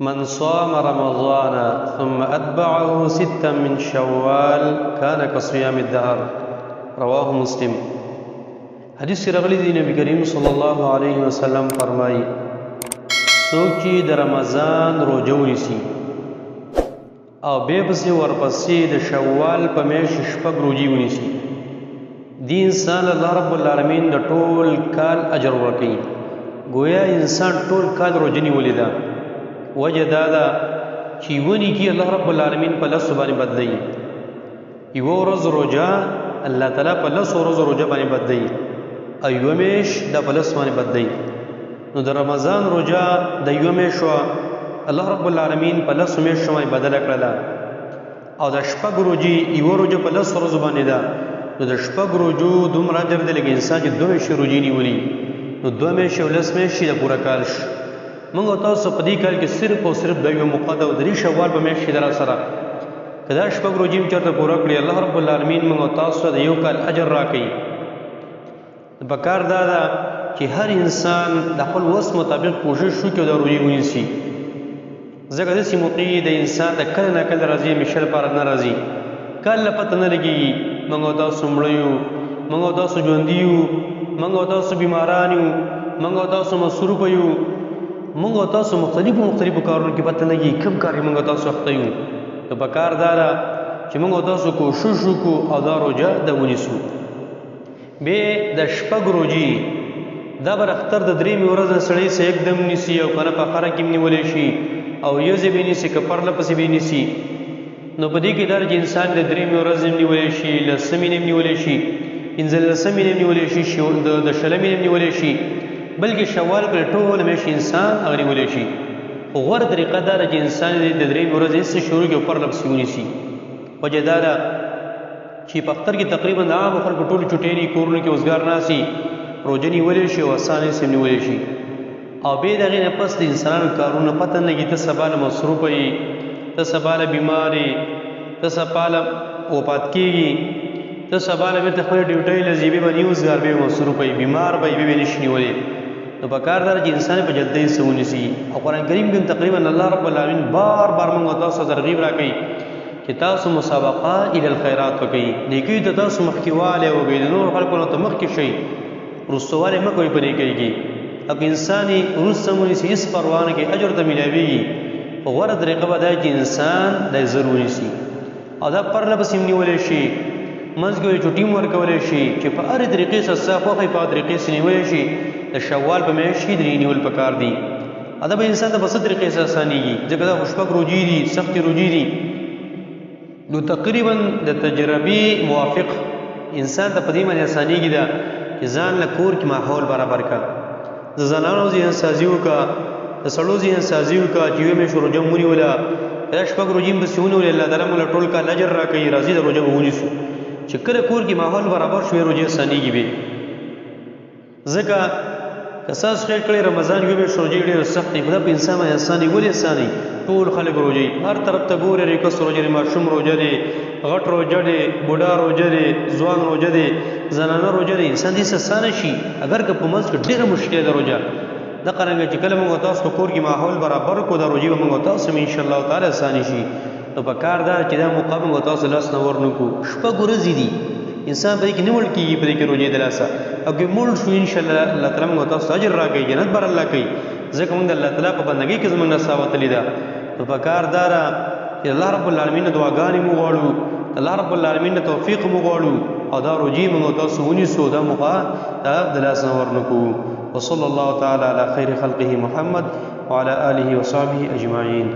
من صام رمضان ثم أتبعه ستا من شوال كان كصيام الدهر رواه مسلم. حدیث رغلی دی نبی کریم صلی اللہ علیہ وسلم فرمائی څوک چې د رمضان روزه ونیسي او بیا پسې ورپسې د شوال په میاشت شپږ روزې ونیسي دی انسان الله رب العالمین د ټول کال اجر ورکوي. گویا انسان ټول کال روزه نیولې ده. وجه دا ده چې ونی کې الله رب العالمین په لسو باندې بدلوي. یوه ورځ روزه الله تعالی په لسو ورځو روزه باندې بدلوي او یوه میاشت دا په لسو باندې بدلوي. نو د رمضان روزه د یوه میاشت وه الله رب العالمین په لسو میاشتو باندې بدله کړله او د شپږ روزې یوه روزه په لسو ورځو باندې ده. نو د شپږ روزو دومره اجر دی لکه انسان چې دوه میاشتې روزې نیولي. نو دوه میاشتې او لس میاشتې د پوره کال شو. موږ او تاسو په دې کال کې صرف او صرف د یوه مقدس او درې شوال په میاشت کې در سره که دا شپږ روزې هم چېرته پوره کړي الله رب العالمین موږ او تاسو د یو کال اجر راکوي. پکار دا ده چې هر انسان د خپل وس مطابق کوشش وکړي او دا روزې ونیسي. ځکه داسې موقع د انسان د کله نه کله راځي همیشه لپاره نه راځي. کله پته نه لګېږي موږ او تاسو مړه یو، موږ او تاسو ژوندي یو، موږ او تاسو بیماران یو، موږ او تاسو مصروفه یو، موږ او تاسو مختلفو کارونو کې پته نه لګېږي کوم کار موږ او تاسو اخته یو. نو پکار دا ده چې موږ او تاسو کوشش وکړو او دا روزه د ونیسو. بیا د شپږ روزې دا به اختر د درېیمې ورځې سړی سه یکدم نیسي او که نه په خره کې هم نیولی شي او یوځې به یې نیسي که پرله پسې به یې نیسي. نو په دې کې دا چې انسان د درېیمې ورځې هم نیولی شي، لسمې هم نیولی شي، پنځلسمې هم نیولی شي، د شلمې هم نیولی شي، بلکې شوال پر ټوله میاشت انسان هغه نیولی شي. خو غوره طریقه دا ده چې انسان د درېیمې ورځې هېڅ شروع کړي او پرله پسې ونیسي. وجه دا ده چې په اختر کې تقریبا د عامو خلکو ټولې چوټۍ دي، کورونو کې اوزګار ناستي، روزه نیولی شي او اسانۍ سره نیولی شي. او بیا د هغې نه پس د انسانانو کارونه پته نه لګي ته سبا له مصروفه یې، ته سبا له بیمار یې، ته سبا له وفات کېږي، ته سبا له بېرته خپلې ډیوټۍ له ځې بیا به نه اوزګار بیا به مصروفه یې، بیمار به یې بیا به یې نه شي نیولی. نو پکار دا چې انسان په جلدۍ سره ونیسي. او قرآن کریم کې تقریبا الله رب العالمین بار بار موږ او تاسو ترغیب راکوي چې تاسو مسابقه الی الخیرات وکړئ، نیکیو ته تاسو مخکې والی وکړئ، د نورو خلکو نه ته مخکې شئ، وروسته والی مه کوئ په نیکۍ کې. او که انسان یې وروسته ونیسي هېڅ پروا نه کوي، اجر ته میلاویږي. خو غوره طریقه به دا چې انسان دا زر ونیسي او دا پرله پسې هم نیولی شي، منځ کې چوټي هم ورکولی شي چې په هرې طریقې سره ستا خوښه یې په هغه طریقې سره نیولی شي. د شوال په میاشت کې درې نیول پکار دي. دا به انسان ته په څه طریقې سره اسانېږي ځکه دا خو شپږ روزې دي، سختې روزې دي. نو تقریبا د تجربې موافق انسان ته په دې باندې اسانېږي ده چې ځان له کور کې ماحول برابر کړه، د زنانو ذهن سازي وکړه، د سړو ذهن سازي وکړه چې یوه میاشت روژه مو ونیوله، دا شپږ روژې هم پسې ونیولې، الله تعالی موږ له ټول کال اجر راکوي. راځي د روژه به ونیسو. چې کله کور کې ماحول برابر شوې روژې اسانېږي بې. ځکه که ستاسو خیر کړی رمضان یوه میاشت روژې ډېره سخت دي، خو دا په انسان باندې اسانې. ولې اسانې؟ ټول خلک روژې هر طرف ته ګورې، ریکس روژه دی، ماشوم روژه دی، غټ روژه دی، بوډا روژه دی، ځوان روژه دی، زنانه روژه دی. انسان دې اسانه شي اگر که په منځ کې ډېره مشکله ده روژه. دا قرانګه چې کله موږ تاسو په کور کې ماحول برابر کو دا روژې به موږ تاسو هم انشاءالله تعالی اسانه شي. نو پکار دا چې دا موقع موږ تاسو لاس نه ورنکو. شپږ ورځې دي انسان په دې کې نه مړ کېږي، په دې کې روژې د لاسه. او که مړ شو انشاءالله الله تعالی موږ تاسو اجر راکوي، جنت بر الله کوي. ځکه موږ د الله تعالی په بندګۍ کې زموږ نه ساه وتلې ده. نو پکار دا ده چې الله رب العالمین نه دعاګانې مو غواړو، الله رب العالمین نه توفیق مو غواړو او دا روژې موږ تاسو ونیسو، دا موقع دا د لاس نه ورنکو. وصلى الله تعالى على خير خلقه محمد وعلى آله وصحبه أجمعين.